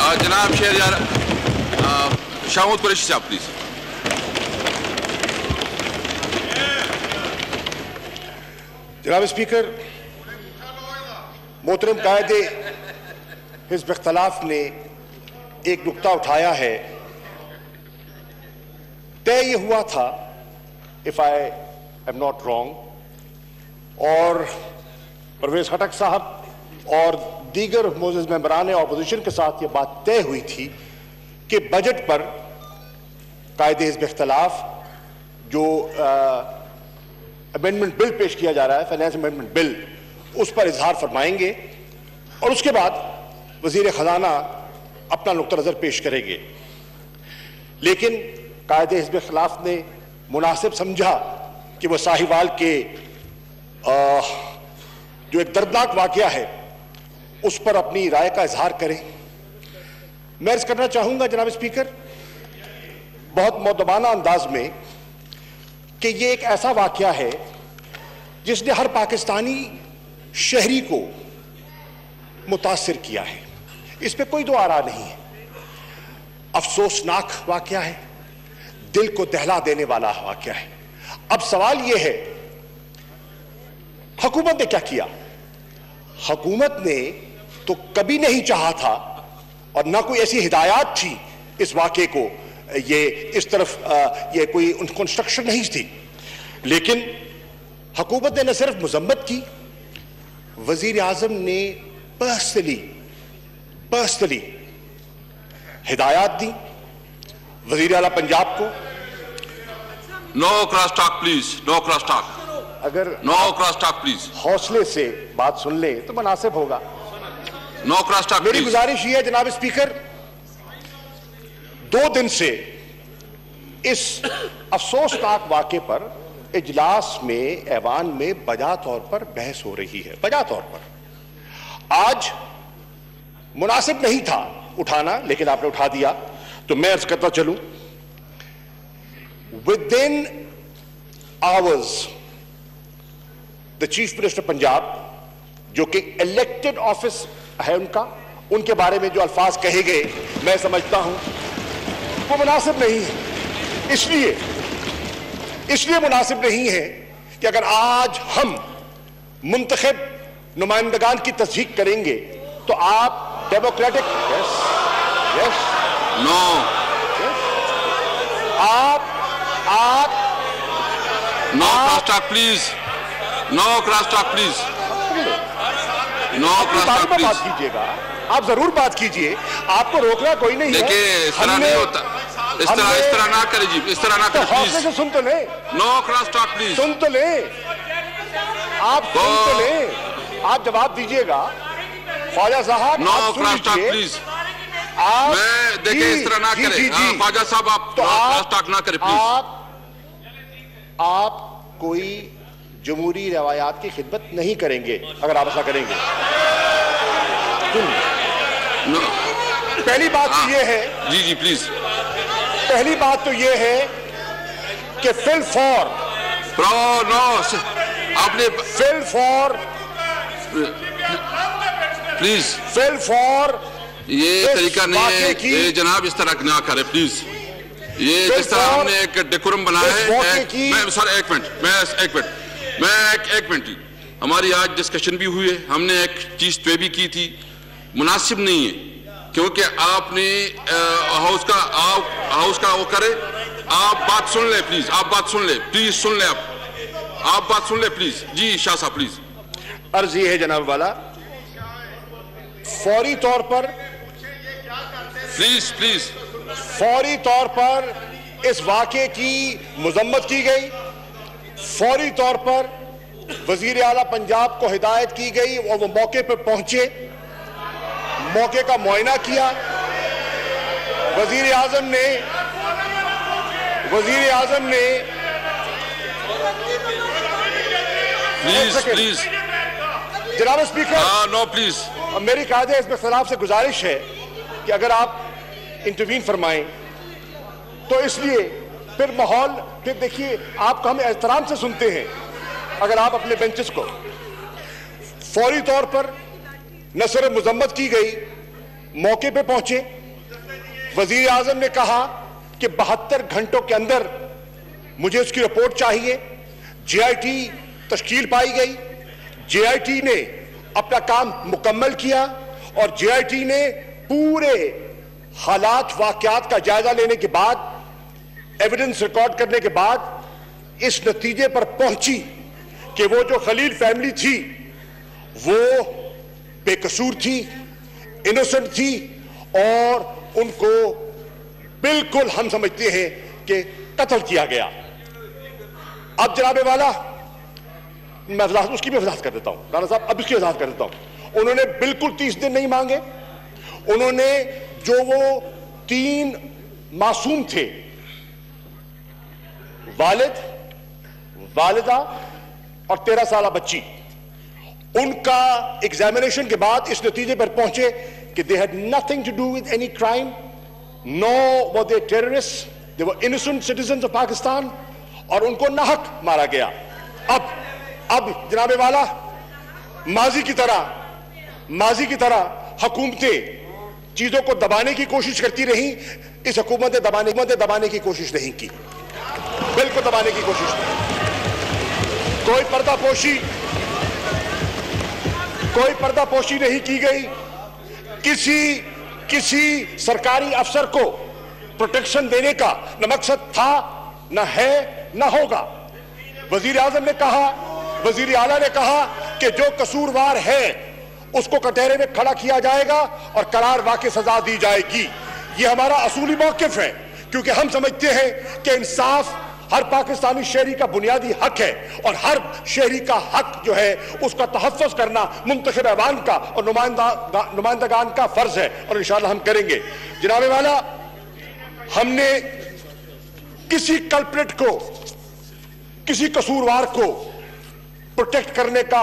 जनाब शहरयार शाहमूद कुरैशी साहब प्लीज। जनाब स्पीकर, मोहतरम कायदे हिज़्ब इख्तिलाफ ने एक नुक्ता उठाया है। तय ये हुआ था, if I am not wrong, और परवेज खटक साहब और दीगर मोअज़्ज़ज़ मेंबरान ऑपोजिशन के साथ ये बात तय हुई थी कि बजट पर कायदे हिज़्ब इख्तिलाफ जो अमेंडमेंट बिल पेश किया जा रहा है, फाइनेंस अमेंडमेंट बिल, उस पर इजहार फरमाएंगे और उसके बाद वजीर खजाना अपना नुक्ता नजर पेश करेंगे। लेकिन कायदे हिज़्ब इख्तिलाफ ने मुनासिब समझा कि वह साहिवाल के जो एक दर्दनाक वाकया है उस पर अपनी राय का इजहार करें। मैं अर्ज करना चाहूंगा जनाब स्पीकर, बहुत मुअद्दबाना अंदाज में, कि ये एक ऐसा वाकया है जिसने हर पाकिस्तानी शहरी को मुतासिर किया है। इस पर कोई दो आरा नहीं है। अफसोसनाक वाकया है, दिल को दहला देने वाला वाकया है। अब सवाल यह है, हुकूमत ने क्या किया? हुकूमत ने तो कभी नहीं चाहा था और ना कोई ऐसी हिदायत थी इस वाकये को, ये इस तरफ ये कोई कंस्ट्रक्शन नहीं थी। लेकिन हुकूमत ने न सिर्फ मजम्मत की, वजीर आजम ने पर्सनली हिदायत दी वजीर आला पंजाब को। No cross talk please, no cross talk. अगर नो क्रॉस टॉक प्लीज, हौसले से बात सुन ले तो मुनासिब होगा। No cross talk. मेरी गुजारिश ये है जनाब स्पीकर, 2 दिन से इस अफसोसनाक वाक़े पर इजलास में, ऐवान में बजा तौर पर बहस हो रही है। बजा तौर पर आज मुनासिब नहीं था उठाना, लेकिन आपने उठा दिया, तो मैं अर्ज करता चलूं, within hours the chief minister Punjab, जो कि इलेक्टेड ऑफिस है उनके बारे में जो अल्फाज कहे गए, मैं समझता हूं वो मुनासिब नहीं है। इसलिए मुनासिब नहीं है कि अगर आज हम मुंतखब नुमाइंदगान की तस्दीक करेंगे तो आप डेमोक्रेटिक नो आप no cross talk please, no cross talk please, no cross talk please. बात कीजिएगा, आप जरूर बात कीजिए, आपको रोकना कोई नहीं है। देखिए इस तरह नहीं होता, इस तरह ना करें जी, इस तरह ना करें प्लीज। से सुन तो ले, नो क्रॉस टॉक प्लीज, सुन तो ले, आप सुन तो ले, आप जवाब दीजिएगा ख्वाजा साहब। No cross talk please. मैं देखिए इस तरह ना करें ख्वाजा साहब, आप क्रॉस टॉक ना करें प्लीज। आप कोई जमहूरी रवायात की खिदमत नहीं करेंगे अगर आप ऐसा करेंगे। पहली बात तो ये है, जी प्लीज, पहली बात तो ये है कि फिल फॉर आपने प्लीज फिल फॉर ये तरीका नहीं है ये जनाब, इस तरह ना करें प्लीज। ये जिस तरह हमने एक डेकोरम बनाया है, मैं सर एक मिनट हमारी आज डिस्कशन भी हुई है, हमने एक चीज तय भी की थी, मुनासिब नहीं है क्योंकि आपने हाउस का वो करे। आप बात सुन ले प्लीज, आप बात सुन ले प्लीज, सुन ले आप बात सुन ले प्लीज। जी शाह साहब प्लीज। अर्ज ये है जनाब वाला, फौरी तौर पर प्लीज फौरी तौर पर इस वाक़े की मजम्मत की गई। फौरी तौर पर वजीर आला पंजाब को हिदायत की गई और वो मौके पर पहुंचे, मौके का मुआयना किया। वजीर आजम ने प्लीज जनाब स्पीकर, नो प्लीज। और मेरी कायदे इस खिलाफ से गुजारिश है कि अगर आप इंटरवीन फरमाएं तो इसलिए फिर माहौल, फिर देखिए आपको हम एहतराम से सुनते हैं। अगर आप अपने बेंचेस को फौरी तौर पर न सिर्फ मजम्मत की गई मौके पे पहुंचे। वजीर आजम ने कहा कि 72 घंटों के अंदर मुझे उसकी रिपोर्ट चाहिए। जेआईटी तश्कील पाई गई। जेआईटी ने अपना काम मुकम्मल किया और जेआईटी ने पूरे हालात वाकयात का जायजा लेने के बाद, एविडेंस रिकॉर्ड करने के बाद इस नतीजे पर पहुंची कि वो जो खलील फैमिली थी वो बेकसूर थी, इनोसेंट थी और उनको बिल्कुल हम समझते हैं कि कत्ल किया गया। अब जनाबे वाला, मैं उसकी भी वजाहत कर देता हूं, राणा साहब, अब इसकी वजाहत कर देता हूं। उन्होंने बिल्कुल 30 दिन नहीं मांगे। उन्होंने जो वो 3 मासूम थे, वालिद, वालिदा और 13 साल बच्ची, उनका एग्जामिनेशन के बाद इस नतीजे पर पहुंचे कि they had nothing to do with any crime, no were they terrorist, they were innocent citizens of Pakistan और उनको नाहक मारा गया। अब जनाबे वाला, माजी की तरह हुकूमतें चीजों को दबाने की कोशिश करती रही। इस हुकूमत ने दबाने की कोशिश नहीं की, बिल्कुल दबाने की कोशिश नहीं। कोई पर्दापोशी नहीं की गई। किसी सरकारी अफसर को प्रोटेक्शन देने का न मकसद था, न है, न होगा। वजीर आजम ने कहा, वजीर आला ने कहा कि जो कसूरवार है उसको कटहरे में खड़ा किया जाएगा और करार वाक़ई सजा दी जाएगी। यह हमारा असूली मौक़िफ़ है, क्योंकि हम समझते हैं कि इंसाफ हर पाकिस्तानी शहरी का बुनियादी हक है और हर शहरी का हक जो है उसका तहफ़्फ़ुज़ करना मुंतखब ऐवान का और नुमाइंदगान का फर्ज है और इंशाअल्लाह हम करेंगे। जनाबे वाला, हमने किसी कल्प्रिट को, किसी कसूरवार को प्रोटेक्ट करने का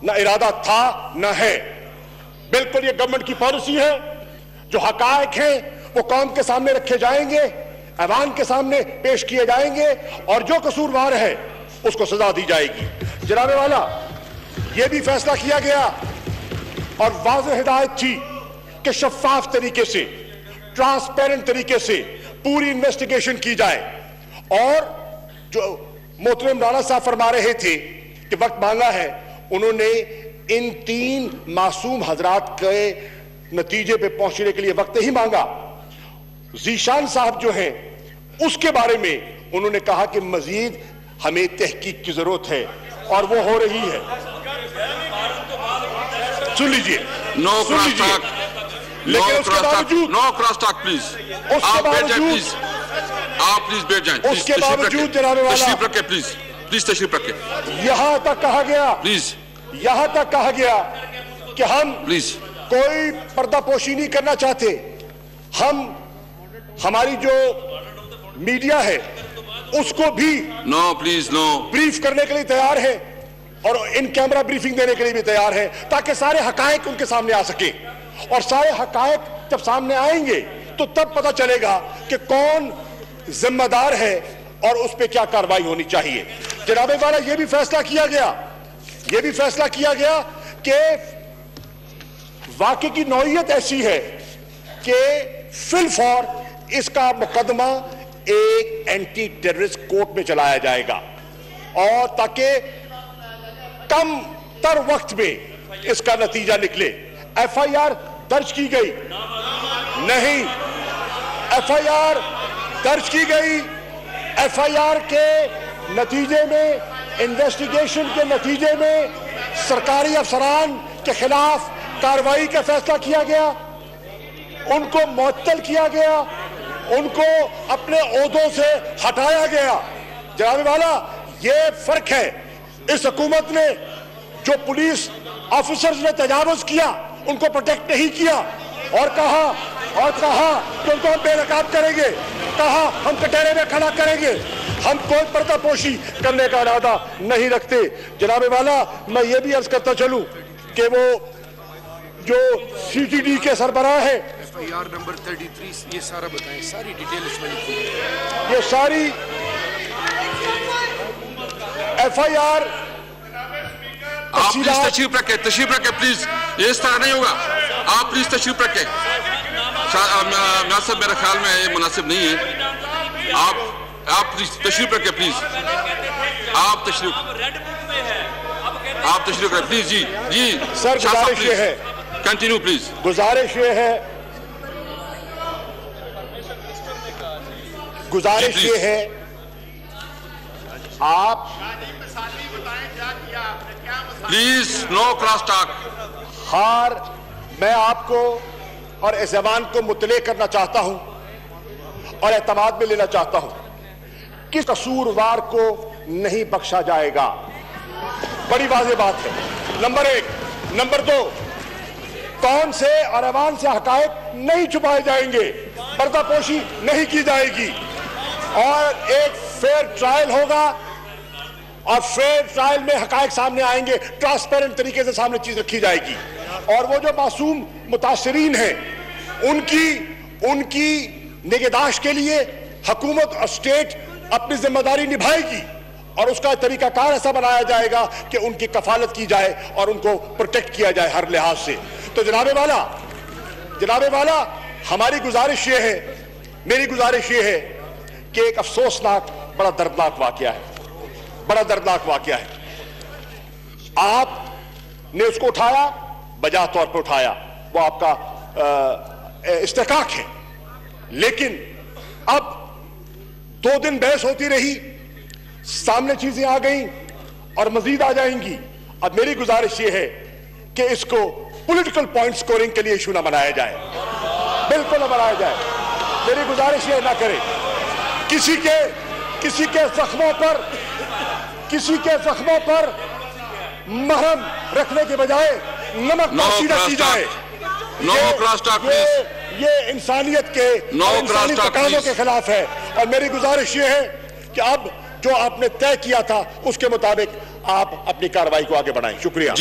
न इरादा था न है। बिल्कुल ये गवर्नमेंट की पॉलिसी है। जो हकायक हैं वो कौम के सामने रखे जाएंगे, ऐवान के सामने पेश किए जाएंगे और जो कसूरवार है उसको सजा दी जाएगी। जनाबे वाला, ये भी फैसला किया गया और वाज़ेह हिदायत थी कि शफाफ तरीके से, ट्रांसपेरेंट तरीके से पूरी इन्वेस्टिगेशन की जाए। और जो मोहतरम राणा साहब फरमा रहे थे कि वक्त मांगा है, उन्होंने इन 3 मासूम हजरात के नतीजे पे पहुंचने के लिए वक्त ही मांगा। जीशान साहब जो हैं उसके बारे में उन्होंने कहा कि मजीद हमें तहकीक की जरूरत है और वो हो रही है। सुन लीजिए, लेकिन उसके बावजूद, नो क्रॉस टॉक प्लीज, आप बैठ जाएं प्लीज, आप प्लीज बैठ जाएं। उसके बावजूद जनाब वाला, तशरीफ रखें प्लीज तशरीफ रखें। यहां तक कहा गया, प्लीज, यहां तक कहा गया कि हम प्लीज कोई पर्दापोशी नहीं करना चाहते। हम हमारी जो मीडिया है उसको भी नो प्लीज नो ब्रीफ करने के लिए तैयार है और इन कैमरा ब्रीफिंग देने के लिए भी तैयार है, ताकि सारे हकायक उनके सामने आ सके। और सारे हकायक जब सामने आएंगे तो तब पता चलेगा कि कौन जिम्मेदार है और उस पर क्या कार्रवाई होनी चाहिए। जनाबे वाला, यह भी फैसला किया गया कि वाकई की नौइयत ऐसी है कि फिलफौर इसका मुकदमा एक एंटी टेररिस्ट कोर्ट में चलाया जाएगा और ताकि कम तर वक्त में इसका नतीजा निकले। एफआईआर दर्ज की गई नहीं, एफआईआर दर्ज की गई। एफआईआर के नतीजे में, इन्वेस्टिगेशन के नतीजे में सरकारी अफसरान के खिलाफ कार्रवाई का फैसला किया गया, उनको मुअत्तल किया गया, उनको अपने ओहदों से हटाया गया। जनाब वाला, ये फर्क है। इस हुकूमत ने जो पुलिस ऑफिसर्स ने तजावुज किया उनको प्रोटेक्ट नहीं किया और कहा कि उनको हम बेनकाब करेंगे, कहा हम कटहरे में खड़ा करेंगे। हम कोई पर्दापोशी करने का इरादा नहीं रखते। जनाब वाला, मैं ये भी अर्ज करता चलूं कि वो जो सीटीडी के सरबराह है, एफआईआर नंबर 33, ये सारा बताएं, सारी डिटेल इसमें लिखी है। ये सारी एफआईआर, आप प्लीज तशरीफ रखें प्लीज, ये इस तरह नहीं होगा। आप प्लीज तशरीफ रखें। साहब मेरे ख्याल में ये मुनासिब नहीं है। आप प्लीज तशरीफ रखें, प्लीज आप तशरीफ रखें प्लीज। जी जी सर, गुजारिश ये है, कंटिन्यू प्लीज। गुजारिश ये है आप प्लीज नो क्रॉस टॉक। मैं आपको और इस जबान को मुतले करना चाहता हूं और एतमाद में लेना चाहता हूं कि कसूरवार को नहीं बख्शा जाएगा। बड़ी वाज़ेह बात है, नंबर एक। नंबर दो, कौन से और अवाम से हकायक नहीं छुपाए जाएंगे, पर्दापोशी नहीं की जाएगी और एक फेयर ट्रायल होगा और फेयर ट्रायल में हकायक सामने आएंगे, ट्रांसपेरेंट तरीके से सामने चीज रखी जाएगी और वो जो मासूम मुतासरीन हैं उनकी निगहदाश्त के लिए हुकूमत और स्टेट अपनी जिम्मेदारी निभाएगी और उसका तरीकाकार ऐसा बनाया जाएगा कि उनकी कफालत की जाए और उनको प्रोटेक्ट किया जाए हर लिहाज से। तो जनाबे वाला हमारी गुजारिश ये है, मेरी गुजारिश ये है कि एक अफसोसनाक बड़ा दर्दनाक वाकया है। आपने उसको उठाया, बजा तौर पर उठाया, वो आपका इस्तेकाक है, लेकिन अब 2 दिन बहस होती रही, सामने चीजें आ गई और मजीद आ जाएंगी। अब मेरी गुजारिश यह है कि इसको पॉलिटिकल पॉइंट स्कोरिंग के लिए इशू ना बनाया जाए, बिल्कुल ना बनाया जाए। मेरी गुजारिश यह ना करें, किसी के जख्मों पर मरहम रखने के बजाय नमक पाशीदा की जाए। ये इंसानियत के इंसानी तकाज़ों के खिलाफ है और मेरी गुजारिश ये है कि अब जो आपने तय किया था उसके मुताबिक आप अपनी कार्रवाई को आगे बढ़ाएं। शुक्रिया।